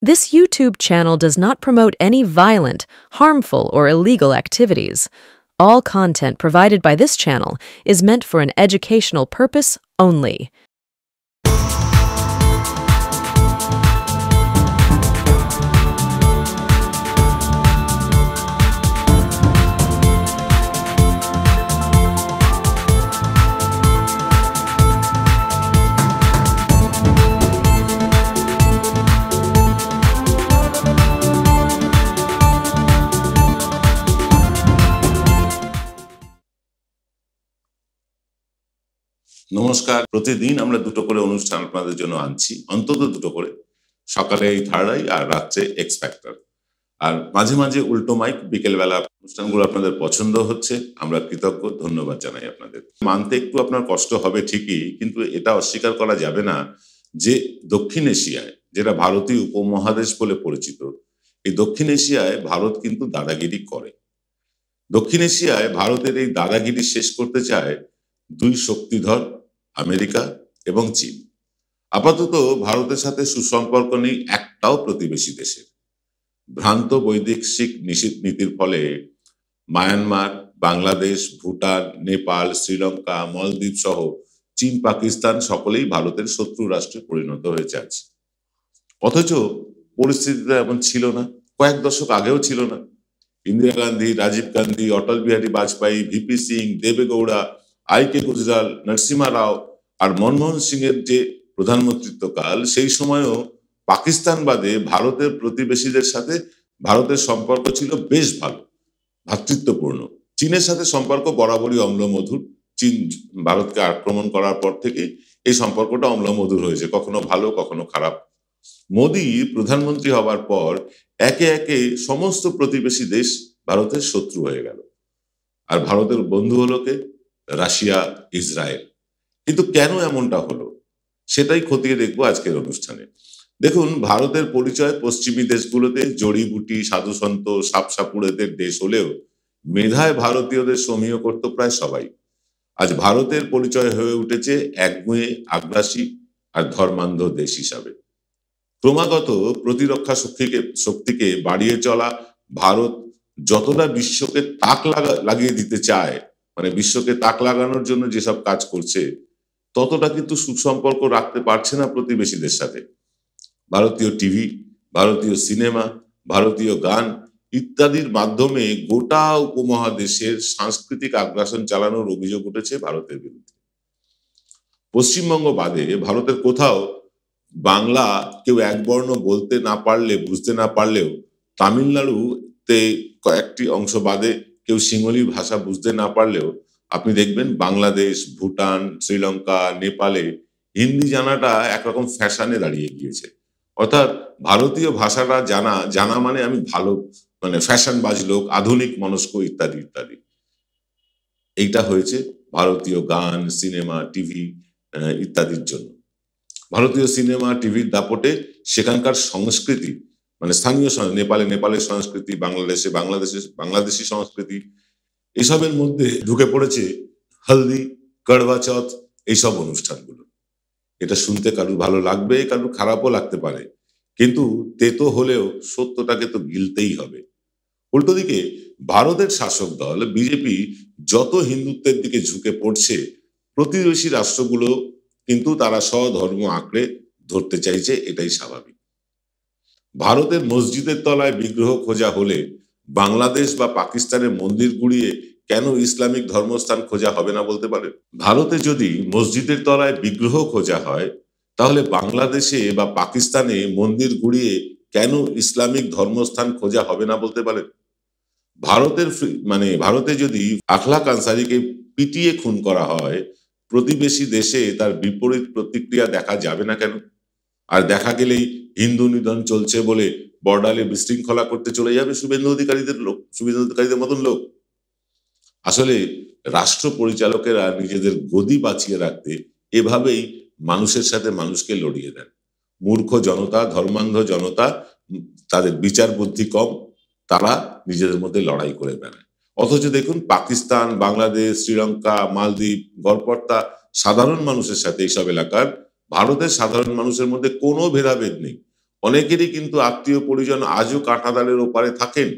This YouTube channel does not promote any violent, harmful, or illegal activities. All content provided by this channel is meant for an educational purpose only. নমস্কার। প্রতিদিন আমরা দুটো করে অনুষ্ঠান আপনাদের জন্য আনছি, অন্তত দুটো করে। সকালে এই থার্ড আই আর রাত্রে এক্স ফ্যাক্টর, আর মাঝে মাঝে উল্টো মাইক। বিকেলবেলা অনুষ্ঠানগুলো আপনাদের পছন্দ হচ্ছে, আমরা কৃতজ্ঞ, ধন্যবাদ জানাই আপনাদের। মানতে একটু আপনার কষ্ট হবে ঠিকই, কিন্তু এটা অস্বীকার করা যাবে না যে দক্ষিণ এশিয়ায়, যেটা ভারতীয় উপমহাদেশ বলে পরিচিত, এই দক্ষিণ এশিয়ায় ভারত কিন্তু দাদাগিরি করে। দক্ষিণ এশিয়ায় ভারতের এই দাদাগিরি শেষ করতে চায় দুই শক্তিধর, আমেরিকা এবং চীন। আপাতত ভারতের সাথে সুসম্পর্ক নেই একটাও প্রতিবেশী দেশের। ভ্রান্ত বৈদেশিক নিষিদ্ধ নীতির ফলে মায়ানমার, বাংলাদেশ, ভুটান, নেপাল, শ্রীলঙ্কা, মালদ্বীপ সহ চীন, পাকিস্তান সকলেই ভারতের শত্রু রাষ্ট্রে পরিণত হয়েছে আছে। অথচ পরিস্থিতিটা এমন ছিল না, কয়েক দশক আগেও ছিল না। ইন্দিরা গান্ধী, রাজীব গান্ধী, অটল বিহারী বাজপেয়ী, ভিপি সিং, দেবেগৌড়া, আই.কে. গুজরাল, নরসিমা রাও আর মনমোহন সিং এর যে প্রধানমন্ত্রিত্বকাল, সেই সময়ও পাকিস্তান বাদে ভারতের প্রতিবেশীদের সাথে ভারতের সম্পর্ক ছিল বেশ ভালো, ভ্রাতৃত্বপূর্ণ। চীনের সাথে সম্পর্ক বরাবরই অম্লমধুর। চীন ভারতকে আক্রমণ করার পর থেকে এই সম্পর্কটা অম্লমধুর হয়েছে, কখনো ভালো কখনো খারাপ। মোদী প্রধানমন্ত্রী হবার পর একে একে সমস্ত প্রতিবেশী দেশ ভারতের শত্রু হয়ে গেল, আর ভারতের বন্ধু হলো কে? Russia, Israel. কিন্তু কেন এমনটা হলো সেটাই খতিয়ে দেখবো আজকের অনুষ্ঠানে। দেখুন, ভারতের পরিচয় পশ্চিমী দেশগুলোতে জড়িবুটি, সাধুসন্ত, সাপসাপুড়েদের দেশ হলেও মেধায় ভারতীয়দের সমীহ করত প্রায় সবাই। আজ ভারতের পরিচয় হয়ে উঠেছে একগুঁয়ে, আগ্রাসী আর ধর্মান্ধ দেশ হিসাবে। ক্রমাগত প্রতিরক্ষা শক্তিকে বাড়িয়ে চলা ভারত যতটা বিশ্বকে তাক লাগিয়ে দিতে চায়, মানে বিশ্বকে তাক লাগানোর জন্য যেসব কাজ করছে, ততটা কিন্তু সুসম্পর্ক রাখতে পারছে না প্রতিবেশীদের সাথে। ভারতীয় টিভি, ভারতীয় সিনেমা, ভারতীয় গান ইত্যাদির মাধ্যমে গোটা উপমহাদেশের সাংস্কৃতিক আগ্রাসন চালানোর অভিযোগ উঠেছে ভারতের বিরুদ্ধে। পশ্চিমবঙ্গ বাদে ভারতের কোথাও বাংলা কেউ একবর্ণ বলতে না পারলে, বুঝতে না পারলেও, তামিলনাড়ুতে কয়েকটি অংশ বাদে কেউ সিঙ্গলি ভাষা বুঝতে না পারলেও, আপনি দেখবেন বাংলাদেশ, ভুটান, শ্রীলঙ্কা, নেপালে হিন্দি জানাটা একরকম ফ্যাশনে দাঁড়িয়ে গিয়েছে। অর্থাৎ ভারতীয় ভাষাটা জানা মানে আমি ভালো, মানে ফ্যাশনবাজ লোক, আধুনিক মনস্ক ইত্যাদি ইত্যাদি। এইটা হয়েছে ভারতীয় গান, সিনেমা, টিভি ইত্যাদির জন্য। ভারতীয় সিনেমা, টিভির দাপটে সেখানকার সংস্কৃতি, মানে স্থানীয় নেপালের সংস্কৃতি, বাংলাদেশি সংস্কৃতি, এসবের মধ্যে ঢুকে পড়েছে হলদি, করবা চৌথ, এইসব অনুষ্ঠানগুলো। এটা শুনতে কারুর ভালো লাগবে, কারুর খারাপও লাগতে পারে, কিন্তু তেতো হলেও সত্যটাকে তো গিলতেই হবে। উল্টো দিকে ভারতের শাসক দল বিজেপি যত হিন্দুত্বের দিকে ঝুঁকে পড়ছে, প্রতিবেশী রাষ্ট্রগুলো কিন্তু তারা স্বধর্ম আঁকড়ে ধরতে চাইছে, এটাই স্বাভাবিক। ভারতের মসজিদের তলায় বিগ্রহ খোঁজা হলে বাংলাদেশ বা পাকিস্তানের মন্দির গুড়িয়ে কেন ইসলামিক ধর্মস্থান খোঁজা হবে না বলতে পারে? ভারতে যদি মসজিদের তলায় বিগ্রহ খোঁজা হয়, তাহলে বাংলাদেশে বা পাকিস্তানে মন্দির গুড়িয়ে কেন ইসলামিক ধর্মস্থান খোঁজা হবে না বলতে পারে? ভারতে যদি আখলাক আনসারীকে পিটিয়ে খুন করা হয়, প্রতিবেশী দেশে তার বিপরীত প্রতিক্রিয়া দেখা যাবে না কেন? আর দেখা গেলেই হিন্দু নিধন চলছে বলে বর্ডারে বিশৃঙ্খলা করতে চলে যাবে শুভেন্দু অধিকারীদের মতন লোক। আসলে রাষ্ট্র পরিচালকেরা নিজেদের গদি বাঁচিয়ে রাখতে এভাবেই মানুষের সাথে মানুষকে লড়িয়ে দেন। মূর্খ জনতা, ধর্মান্ধ জনতা, তাদের বিচার বুদ্ধি কম, তারা নিজেদের মধ্যে লড়াই করে বেড়ায়। অথচ দেখুন, পাকিস্তান, বাংলাদেশ, শ্রীলঙ্কা, মালদ্বীপ, গড়পড়তা সাধারণ মানুষের সাথে এইসব এলাকার ভারতের সাধারণ মানুষের মধ্যে কোনো ভেদাভেদ নেই। অনেকেরই কিন্তু আত্মীয় পরিজন আজও কাঁটাতারের ওপারে থাকেন,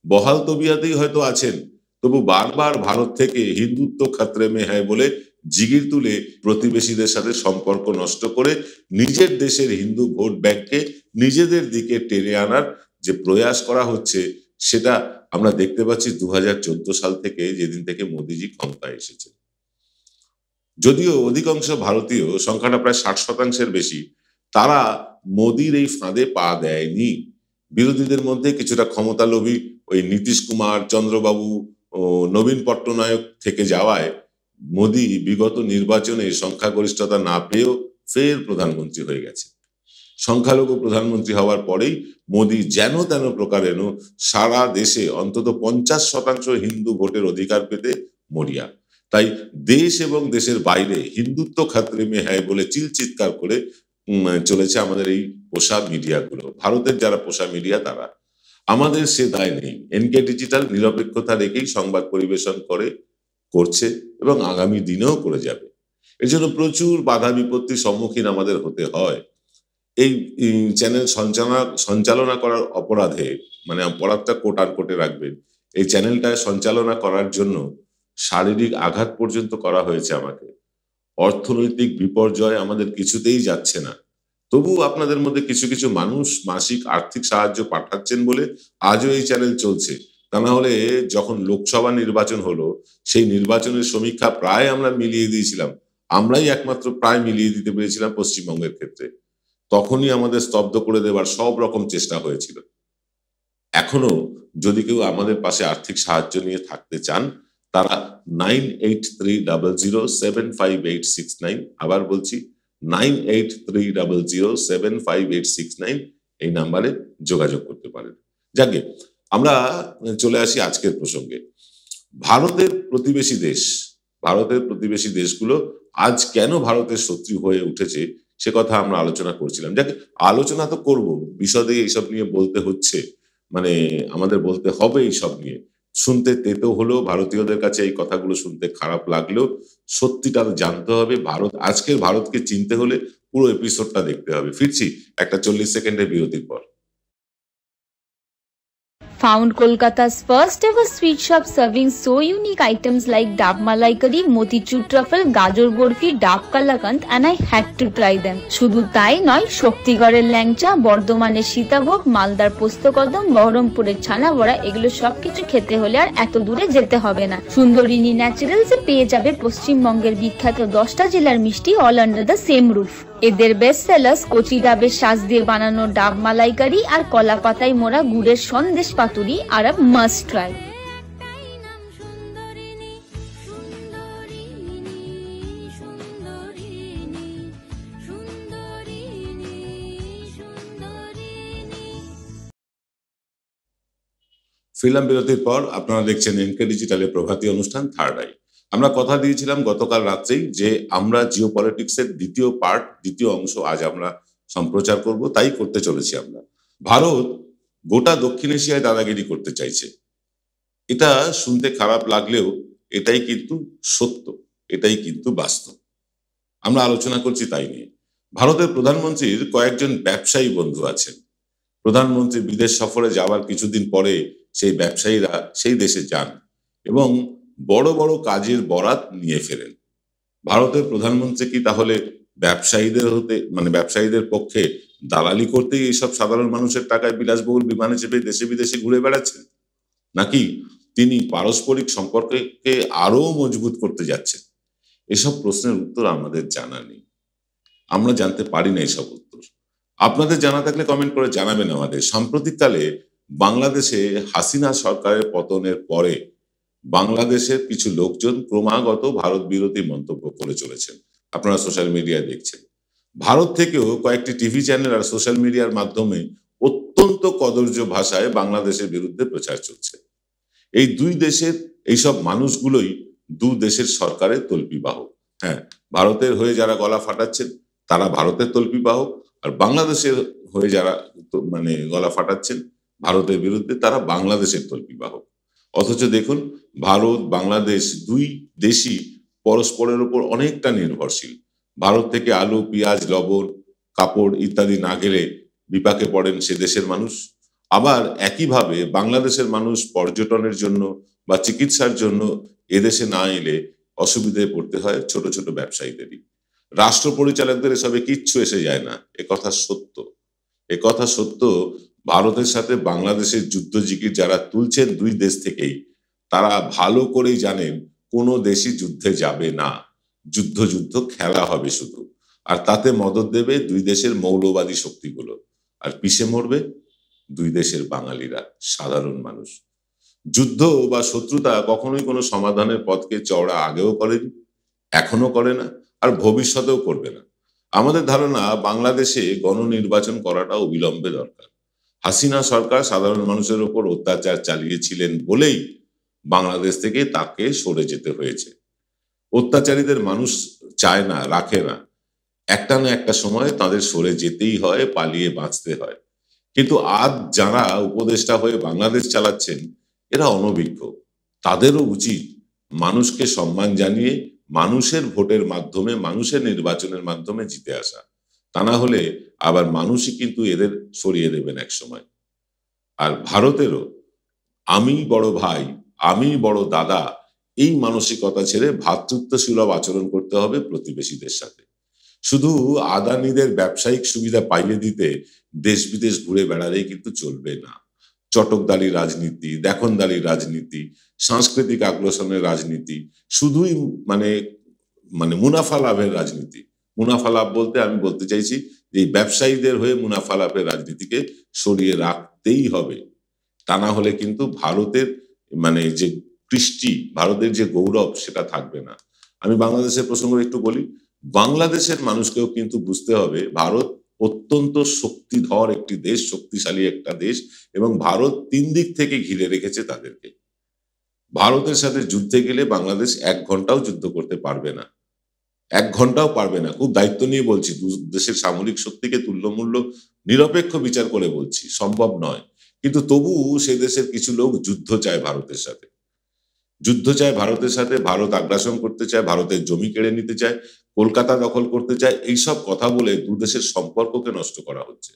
বহাল তবিয়াতেই হয়তো আছেন, তবু বারবার ভারত থেকে হিন্দুত্ব খাতরে মে হ্যায় বলে জিগির তুলে প্রতিবেশীদের সাথে সম্পর্ক নষ্ট করে নিজের দেশের হিন্দু ভোট ব্যাংককে নিজেদের দিকে টেনে আনার যে প্রয়াস করা হচ্ছে, সেটা আমরা দেখতে পাচ্ছি 2014 সাল থেকে, যেদিন থেকে মোদিজি ক্ষমতায় এসেছে। যদিও অধিকাংশ ভারতীয়, সংখ্যাটা প্রায় 60% বেশি, তারা মোদির এই ফাঁদে পা দেয়নি। বিরোধীদের মধ্যে কিছুটা ক্ষমতালোভী ওই নীতিশ কুমার, চন্দ্রবাবু ও নবীন পট্টনায়ক থেকে যাওয়ায় মোদি বিগত নির্বাচনে সংখ্যাগরিষ্ঠতা না পেয়েও ফের প্রধানমন্ত্রী হয়ে গেছে। সংখ্যালঘু প্রধানমন্ত্রী হওয়ার পরেই মোদি যেন তেন প্রকারেণ সারা দেশে অন্তত 50% হিন্দু ভোটের অধিকার পেতে মরিয়া। তাই দেশ এবং দেশের বাইরে হিন্দুত্ব খাতরে মে হ্যায় বলে চিৎকার করে চলেছে আমাদের এই পোষা মিডিয়াগুলো। ভারতের যারা পোষা মিডিয়া তারা। আমাদের সে দায় নেই। এনকে ডিজিটাল নিরপেক্ষতা রেখেই সংবাদ পরিবেশন করছে এবং আগামী দিনেও করে যাবে। এর জন্য প্রচুর বাধা বিপত্তির সম্মুখীন আমাদের হতে হয়। এই চ্যানেল সঞ্চালনা করার অপরাধে, মানে অপরাধটা কোট আর কোটে রাখবেন, এই চ্যানেলটা সঞ্চালনা করার জন্য শারীরিক আঘাত পর্যন্ত করা হয়েছে আমাকে। অর্থনৈতিক বিপর্যয় আমাদের কিছুতেই যাচ্ছে না, তবু আপনাদের মধ্যে কিছু কিছু মানুষ মাসিক আর্থিক সাহায্য পাঠাচ্ছেন বলে আজও এই চ্যানেল চলছে। তা না হলে যখন লোকসভা নির্বাচন হলো, সেই নির্বাচনের সমীক্ষা প্রায় আমরা মিলিয়ে দিয়েছিলাম, আমরাই একমাত্র প্রায় মিলিয়ে দিতে পেরেছিলাম পশ্চিমবঙ্গের ক্ষেত্রে। তখনই আমাদের স্তব্ধ করে দেবার সব রকম চেষ্টা হয়েছিল। এখনো যদি কেউ আমাদের পাশে আর্থিক সাহায্য নিয়ে থাকতে চান, তারা 9830075869, আবার বলছি 9830075869 এই নাম্বারে যোগাযোগ করতে পারেন। যাকে আমরা চলে আসি আজকের প্রসঙ্গে। ভারতের প্রতিবেশী দেশগুলো আজ কেন ভারতের শত্রু হয়ে উঠেছে সে কথা আমরা আলোচনা করছিলাম। যাকে আলোচনা তো করব, বিশদে এইসব নিয়ে বলতে হচ্ছে, মানে আমাদের বলতে হবে এইসব নিয়ে। শুনতে তেতো হলেও, ভারতীয়দের কাছে এই কথাগুলো শুনতে খারাপ লাগলেও সত্যিটা জানতে হবে। আজকের ভারতকে চিনতে হলে পুরো এপিসোডটা দেখতে হবে। ফিরছি একটা 40 সেকেন্ডের বিরতির পর। Found Kolkata's first ever sweet shop serving so unique items like Dab Malai Curry, Motichur Truffle, Gajor Borfi, Dab Kalakand, and I had to try them. শুধু তাই নয়, শক্তিগড়ের ল্যাংচা, বর্ধমানের সীতাভোগ, মালদার পোস্তকদম, বহরমপুরের ছানা বড়া, এগুলো সবকিছু খেতে হলে আর এত দূরে যেতে হবে না। সুন্দরিনী ন্যাচারালসে পেয়ে যাবে পশ্চিমবঙ্গের বিখ্যাত 10টা জেলার মিষ্টি all under the same roof. এদের বেস্ট সেলার্স কচি ডাবের শাঁস দিয়ে বানানো ডাব মালাইকারি আর কলা পাতায় মোড়া গুড়ের সন্দেশ পাতুরি আর মাস্ট ট্রাই। ফিল্ম বিরতির পর আপনারা দেখছেন এনকে ডিজিটালের প্রভাতী অনুষ্ঠান থার্ড আই। আমরা কথা দিয়েছিলাম গতকাল রাত্রেই যে আমরা জিও পলিটিক্সের দ্বিতীয় অংশ আজ আমরা সম্প্রচার করব, তাই করতে চলেছি আমরা। ভারত গোটা দক্ষিণ এশিয়ায় দাদাগিরি করতে চাইছে। এটা শুনতে খারাপ লাগলেও এটাই কিন্তু সত্য, এটাই কিন্তু বাস্তব। আমরা আলোচনা করছি তাই নিয়ে। ভারতের প্রধানমন্ত্রীর কয়েকজন ব্যবসায়ী বন্ধু আছেন। প্রধানমন্ত্রী বিদেশ সফরে যাওয়ার কিছুদিন পরে সেই ব্যবসায়ীরা সেই দেশে যান এবং বড় বড় কাজের বরাত নিয়ে ফেরেন। ভারতের প্রধানমন্ত্রী কি তাহলে ব্যবসায়ীদের পক্ষে দালালি করতেই এইসব সাধারণ মানুষের টাকায় বিলাসবহুল বিমানে চেপে দেশে বিদেশে ঘুরে বেড়াচ্ছেন, নাকি তিনি পারস্পরিক সম্পর্ককে আরো মজবুত করতে যাচ্ছেন? এসব প্রশ্নের উত্তর আমাদের জানা নেই, আমরা জানতে পারি না এসব উত্তর। আপনাদের জানা থাকলে কমেন্ট করে জানাবেন আমাদের। সাম্প্রতিককালে বাংলাদেশে হাসিনা সরকারের পতনের পরে বাংলাদেশের কিছু লোকজন ক্রমাগত ভারত বিরোধী মন্তব্য করে চলেছেন, আপনারা সোশ্যাল মিডিয়ায় দেখছেন। ভারত থেকেও কয়েকটি টিভি চ্যানেল আর সোশ্যাল মিডিয়ার মাধ্যমে অত্যন্ত কদর্য ভাষায় বাংলাদেশের বিরুদ্ধে প্রচার চলছে। এই দুই দেশের এইসব মানুষগুলোই দু দেশের সরকারের তল্পিবাহক। হ্যাঁ, ভারতের হয়ে যারা গলা ফাটাচ্ছেন তারা ভারতের তল্পিবাহক, আর বাংলাদেশের হয়ে যারা গলা ফাটাচ্ছেন ভারতের বিরুদ্ধে তারা বাংলাদেশের তল্পিবাহক। অথচ দেখুন, ভারত বাংলাদেশ দুই দেশই পরস্পরের উপর অনেকটা নির্ভরশীল। ভারত থেকে আলু, পেঁয়াজ, লবণ, কাপড় ইত্যাদি না গেলে বিপাকে পড়েন সে দেশের মানুষ। আবার একইভাবে বাংলাদেশের মানুষ পর্যটনের জন্য বা চিকিৎসার জন্য এদেশে না এলে অসুবিধায় পড়তে হয় ছোট ছোট ব্যবসায়ীদেরই। রাষ্ট্র পরিচালকদের এসবে কিচ্ছু এসে যায় না, একথা সত্য। একথা সত্য। ভারতের সাথে বাংলাদেশের যুদ্ধ জিকির যারা তুলছেন দুই দেশ থেকেই, তারা ভালো করেই জানেন কোনো দেশই যুদ্ধে যাবে না। যুদ্ধ খেলা হবে শুধু, আর তাতে মদদ দেবে দুই দেশের মৌলবাদী শক্তিগুলো, আর পিছে মরবে দুই দেশের বাঙালিরা, সাধারণ মানুষ। যুদ্ধ বা শত্রুতা কখনোই কোনো সমাধানের পথকে চওড়া আগেও করেনি, এখনো করে না, আর ভবিষ্যতেও করবে না। আমাদের ধারণা বাংলাদেশে গণনির্বাচন করাটা অবিলম্বে দরকার। হাসিনা সরকার সাধারণ মানুষের উপর অত্যাচার চালিয়েছিলেন বলেই বাংলাদেশ থেকে তাকে সরে যেতে হয়েছে। অত্যাচারীদের মানুষ চায় না, রাখে না, একটা না একটা সময় তাদের সরে যেতেই হয়, পালিয়ে বাঁচতে হয়। কিন্তু আজ যারা উপদেষ্টা হয়ে বাংলাদেশ চালাচ্ছেন এরা অনভিজ্ঞ। তাদেরও উচিত মানুষকে সম্মান জানিয়ে মানুষের ভোটের মাধ্যমে, মানুষের নির্বাচনের মাধ্যমে জিতে আসা। তা না হলে আবার মানুষই কিন্তু এদের সরিয়ে দেবেন এক সময়। আর ভারতেরও আমি বড় ভাই, আমি বড় দাদা, এই মানসিকতা ছেড়ে ভ্রাতৃত্বসুলভ আচরণ করতে হবে প্রতিবেশীদের সাথে। শুধু আদানিদের ব্যবসায়িক সুবিধা পাইয়ে দিতে দেশ বিদেশ ঘুরে বেড়ালেই কিন্তু চলবে না। চটকদারি রাজনীতি, দেখনদারি রাজনীতি, সাংস্কৃতিক আগ্রাসনের রাজনীতি, শুধুই মানে মানে মুনাফা লাভের রাজনীতি। মুনাফা লাভ বলতে আমি বলতে চাইছি যে এই ব্যবসায়ীদের হয়ে মুনাফা লাভের রাজনীতিকে সরিয়ে রাখতেই হবে। তা না হলে কিন্তু ভারতের মানে যে কৃষ্টি, ভারতের যে গৌরব সেটা থাকবে না। আমি বাংলাদেশের প্রসঙ্গ একটু বলি। বাংলাদেশের মানুষকেও কিন্তু বুঝতে হবে ভারত অত্যন্ত শক্তিধর একটি দেশ, শক্তিশালী একটা দেশ, এবং ভারত তিন দিক থেকে ঘিরে রেখেছে তাদেরকে। ভারতের সাথে যুদ্ধে গেলে বাংলাদেশ 1 ঘন্টাও যুদ্ধ করতে পারবে না, 1 ঘন্টাও পারবে না। খুব দায়িত্ব নিয়ে বলছি, দেশের সামরিক শক্তিকে তুল্যমূল্য নিরপেক্ষ বিচার করে বলছি, সম্ভব নয়। কিন্তু তবু সে দেশের কিছু লোক যুদ্ধ চায় ভারতের সাথে, যুদ্ধ চায় ভারতের সাথে, ভারত আগ্রাসন করতে চায়, ভারতের জমি কেড়ে নিতে চায়, কলকাতা দখল করতে চায়। এইসব কথা বলে দু দেশের সম্পর্ককে নষ্ট করা হচ্ছে।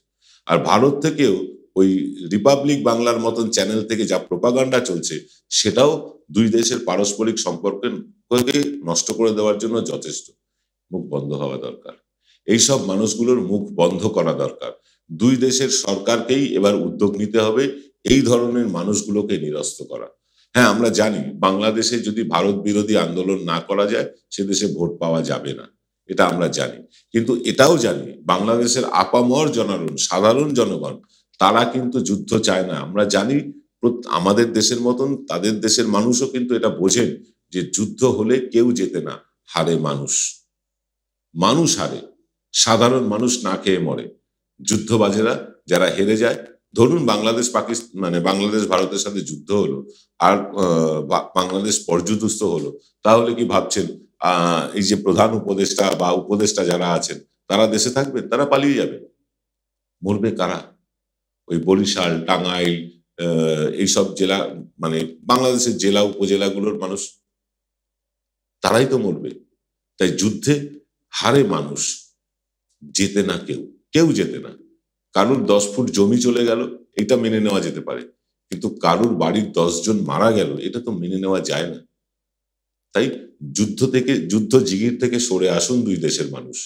আর ভারত থেকেও ওই রিপাবলিক বাংলার মতন চ্যানেল থেকে যা প্রোপাগান্ডা চলছে সেটাও দুই দেশের পারস্পরিক সম্পর্ককে নষ্ট করে দেওয়ার জন্য যথেষ্ট। মুখ বন্ধ হওয়া দরকার, এইসব মানুষগুলোর মুখ বন্ধ করা দরকার। দুই দেশের সরকারকেই এবার উদ্যোগ নিতে হবে এই ধরনের মানুষগুলোকে নিরস্ত করা। হ্যাঁ, আমরা জানি বাংলাদেশে যদি ভারত বিরোধী আন্দোলন না করা যায় সে দেশে ভোট পাওয়া যাবে না, এটা আমরা জানি। কিন্তু এটাও জানি বাংলাদেশের আপামর জনগণ, সাধারণ জনগণ, তারা কিন্তু যুদ্ধ চায় না। আমরা জানি আমাদের দেশের মতন তাদের দেশের মানুষও কিন্তু এটা বোঝেন যে যুদ্ধ হলে কেউ জেতে না, হারে মানুষ, মানুষ হারে, সাধারণ মানুষ না খেয়ে মরে। যুদ্ধবাজেরা যারা হেরে যায়, ধরুন বাংলাদেশ পাকিস্তান মানে বাংলাদেশ ভারতের সাথে যুদ্ধ হলো আর বাংলাদেশ পর্যুদস্ত হলো, তাহলে কি ভাবছেন এই যে প্রধান উপদেষ্টা বা উপদেষ্টা যারা আছেন তারা দেশে থাকবেন? তারা পালিয়ে যাবে। মরবে কারা? ওই বরিশাল, টাঙ্গাইল, এইসব জেলা মানে বাংলাদেশের জেলা উপজেলাগুলোর মানুষ, তারাই তো মরবে। তাই যুদ্ধে হারে মানুষ, জেতে না কেউ, কেউ জেতে না। কারুর 10 ফুট জমি চলে গেল এটা মেনে নেওয়া যেতে পারে, কিন্তু কারুর বাড়ির 10 জন মারা গেল এটা তো মেনে নেওয়া যায় না। তাই যুদ্ধ জিগির থেকে সরে আসুন দুই দেশের মানুষ,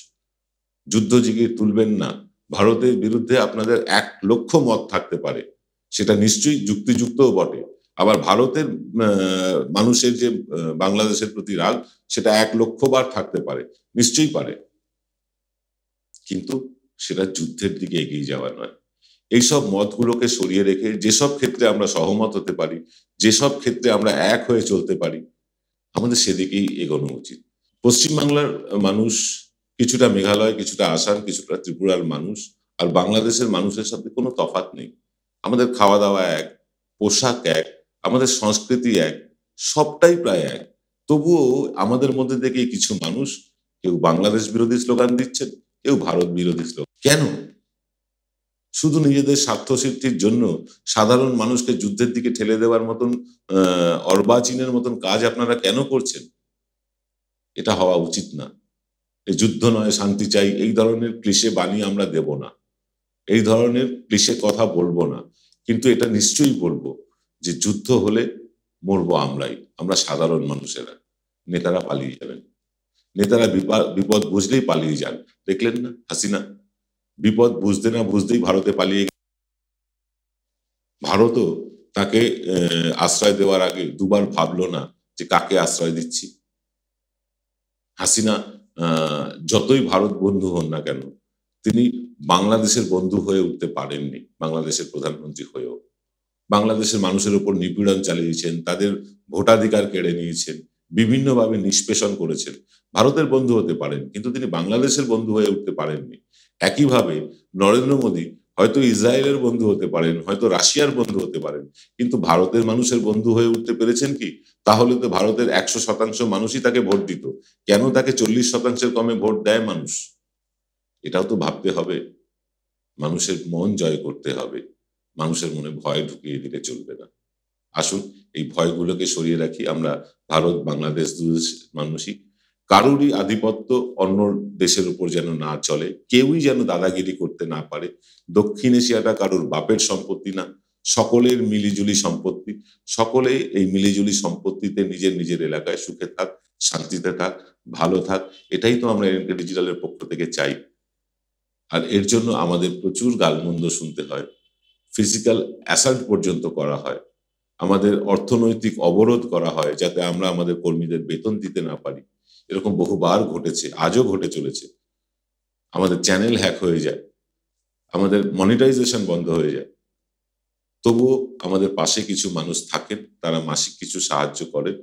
যুদ্ধ জিগির তুলবেন না। ভারতের বিরুদ্ধে আপনাদের 1 লক্ষ মত থাকতে পারে, সেটা নিশ্চয়ই যুক্তিযুক্তও বটে। আবার ভারতের মানুষের যে বাংলাদেশের প্রতি রাগ সেটা 1 লক্ষ বার থাকতে পারে, নিশ্চয়ই পারে, কিন্তু সেটা যুদ্ধের দিকে এগিয়ে যাওয়া নয়। এইসব মতগুলোকে সরিয়ে রেখে যেসব ক্ষেত্রে আমরা সহমত হতে পারি, যেসব ক্ষেত্রে আমরা এক হয়ে চলতে পারি, আমাদের সেদিকেই এগোনো উচিত। পশ্চিমবাংলার মানুষ, কিছুটা মেঘালয়, কিছুটা আসাম, কিছুটা ত্রিপুরার মানুষ আর বাংলাদেশের মানুষের সাথে কোনো তফাৎ নেই। আমাদের খাওয়া দাওয়া এক, পোশাক এক, আমাদের সংস্কৃতি এক, সবটাই প্রায় এক। তবুও আমাদের মধ্যে থেকে কিছু মানুষ কেউ বাংলাদেশ বিরোধী স্লোগান দিচ্ছেন, কেউ ভারত বিরোধী স্লোগান। কেন? শুধু নিজেদের স্বার্থ সিদ্ধির জন্য সাধারণ মানুষকে যুদ্ধের দিকে ঠেলে দেওয়ার মতন অর্বাচীনের মতন কাজ আপনারা কেন করছেন? এটা হওয়া উচিত না। যুদ্ধ নয় শান্তি চাই, এই ধরনের ক্লিশে বাণী আমরা দেব না। এই ধরনের ক্লিশে কথা বলবো না, কিন্তু এটা নিশ্চয়ই বলবো যে যুদ্ধ হলে মরবো আমরাই, আমরা সাধারণ মানুষেরা। নেতারা পালিয়ে যাবেন, নেতারা বিপদ বুঝলেই পালিয়ে যান। দেখলেন না হাসিনা বিপদ বুঝতে না বুঝতেই ভারতে পালিয়ে গেল। ভারতও তাকে আশ্রয় দেওয়ার আগে দুবার ভাবলো না যে কাকে আশ্রয় দিচ্ছি। হাসিনা যতই ভারত বন্ধু হন না কেন, তিনি বাংলাদেশের বন্ধু হয়ে উঠতে পারেননি। বাংলাদেশের প্রধানমন্ত্রী হয়েও বাংলাদেশের মানুষের উপর নিপীড়ন চালিয়েছেন, তাদের ভোটাধিকার কেড়ে নিয়েছেন, বিভিন্নভাবে নিষ্পেষণ করেছেন। ভারতের বন্ধু হতে পারেন, কিন্তু তিনি বাংলাদেশের বন্ধু হয়ে উঠতে পারেননি। একইভাবে নরেন্দ্র মোদী হয়তো ইসরায়েলের বন্ধু হতে পারেন, হয়তো রাশিয়ার বন্ধু হতে পারেন, কিন্তু ভারতের মানুষের বন্ধু হয়ে উঠতে পেরেছেন কি? তাহলে তো ভারতের 100% মানুষই তাকে ভোট দিত, কেন তাকে 40%-এর কমে ভোট দেয় মানুষ? এটাও তো ভাবতে হবে। মানুষের মন জয় করতে হবে, মানুষের মনে ভয় ঢুকিয়ে দিলে চলবে না। আসুন এই ভয়গুলোকে সরিয়ে রাখি। আমরা ভারত বাংলাদেশ দুই মানুষই, কারোরই আধিপত্য অন্য দেশের উপর যেন না চলে, কেউই যেন দাদাগিরি করতে না পারে। দক্ষিণ এশিয়াটা কারোর বাপের সম্পত্তি না, সকলের মিলিজুলি সম্পত্তি। সকলে এই মিলিজুলি সম্পত্তিতে নিজের নিজের এলাকায় সুখে থাক, শান্তিতে থাক, ভালো থাক, এটাই তো আমরা এনকে ডিজিটালের পক্ষ থেকে চাই। আর এর জন্য আমাদের প্রচুর গালমন্দ শুনতে হয়, ফিজিক্যাল অ্যাসাল্ট পর্যন্ত করা হয়, আমাদের অর্থনৈতিক অবরোধ করা হয় যাতে আমরা আমাদের কর্মীদের বেতন দিতে না পারি। এরকম বহুবার ঘটেছে, আজও ঘটে চলেছে। আমাদের চ্যানেল হ্যাক হয়ে যায়, আমাদের মনিটাইজেশন বন্ধ হয়ে যায়। তবুও আমাদের পাশে কিছু মানুষ থাকেন, তারা মাসিক কিছু সাহায্য করেন,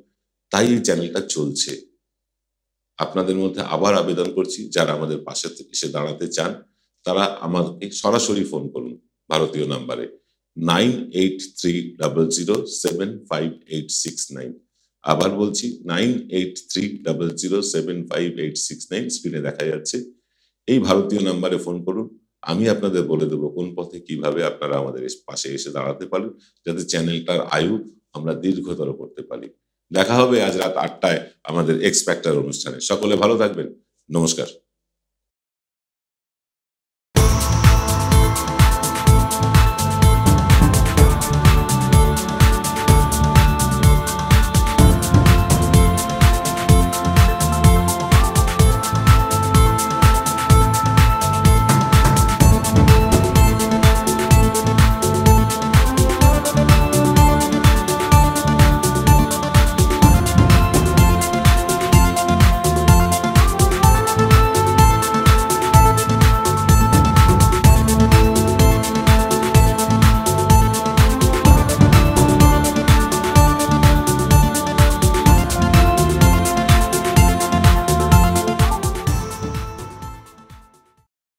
তাই এই চ্যানেলটা চলছে। আপনাদের মধ্যে আবার আবেদন করছি, যারা আমাদের পাশে এসে দাঁড়াতে চান তারা আমাকে সরাসরি ফোন করুন ভারতীয় নাম্বারে 9830075869। আবার বলছি 9830075869, স্ক্রিনে দেখা যাচ্ছে। এই ভারতীয় নাম্বারে ফোন করুন, আমি আপনাদের বলে দেবো কোন পথে কিভাবে আপনারা আমাদের পাশে এসে দাঁড়াতে পারেন, যাতে চ্যানেলটার আয়ু আমরা দীর্ঘতর করতে পারি। দেখা হবে আজ রাত 8টায় আমাদের এক্স ফ্যাক্টর অনুষ্ঠানে। সকলে ভালো থাকবেন, নমস্কার।